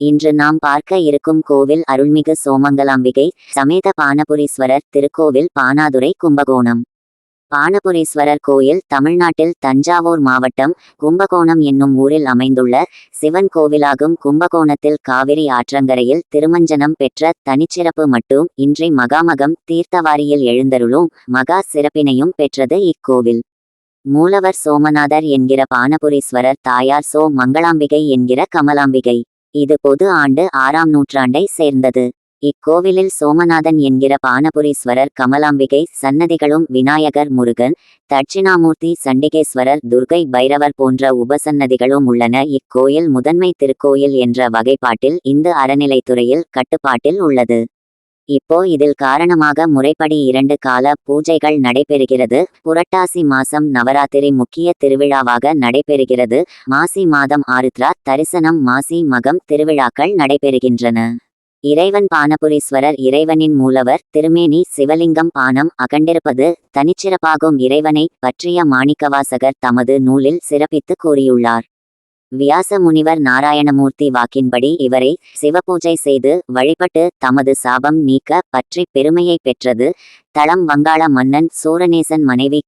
இன்று நாம் பார்க்க இருக்கும் கோவில் அருள்மிகு சோமங்கலாம்பிகை சமேத பானபுரீஸ்வரர் திருக்கோவில் பானாதுரை கும்பகோணம். பானபுரீஸ்வரர் கோயில் தமிழ்நாட்டில் தஞ்சாவூர் மாவட்டம் கும்பகோணம் என்னும் ஊரில் அமைந்துள்ள சிவன் கோவிலாகும். கும்பகோணத்தில் காவிரி ஆற்றங்கரையில் திருமஞ்சனம் பெற்ற தனிச்சிறப்பு மட்டும் இன்றி மகாமகம் தீர்த்தவாரியில் எழுந்தருளும் மகா சிறப்பினையும் பெற்றது இக்கோவில். மூலவர் சோமநாதர் என்கிற பானபுரீஸ்வரர், தாயார் சோ மங்களாம்பிகை என்கிற கமலாம்பிகை. இது பொது ஆண்டு 6ஆம் நூற்றாண்டை சேர்ந்தது. இக்கோவிலில் சோமநாதன் என்கிற பானபுரீஸ்வரர், கமலாம்பிகை சன்னதிகளும் விநாயகர், முருகன், தட்சிணாமூர்த்தி, சண்டிகேஸ்வரர், துர்கை, பைரவர் போன்ற உபசன்னதிகளும் உள்ளன. இக்கோயில் முதன்மை திருக்கோயில் என்ற வகைப்பாட்டில் இந்து அறநிலைத்துறையில் கட்டுப்பாட்டில் உள்ளது. இப்போ இதில் காரணமாக முறைப்படி 2 கால பூஜைகள் நடைபெறுகிறது. புரட்டாசி மாசம் நவராத்திரி முக்கிய திருவிழாவாக நடைபெறுகிறது. மாசி மாதம் ஆருத்ரா தரிசனம், மாசி மகம் திருவிழாக்கள் நடைபெறுகின்றன. இறைவன் பானபுரீஸ்வரர் இறைவனின் மூலவர். திருமேனி சிவலிங்கம் பானம் அகண்டிருப்பது தனிச்சிறப்பாகும். இறைவனை பற்றிய மாணிக்கவாசகர் தமது நூலில் சிறப்பித்து கூறியுள்ளார். வியாச முனிவர் நாராயணமூர்த்தி வாக்கின்படி இவரை சிவபூஜை செய்து வழிபட்டு தமது சாபம் நீக்க பற்றி பெருமையை பெற்றது தலம். வங்காள மன்னன் சூரநேசன் மனைவி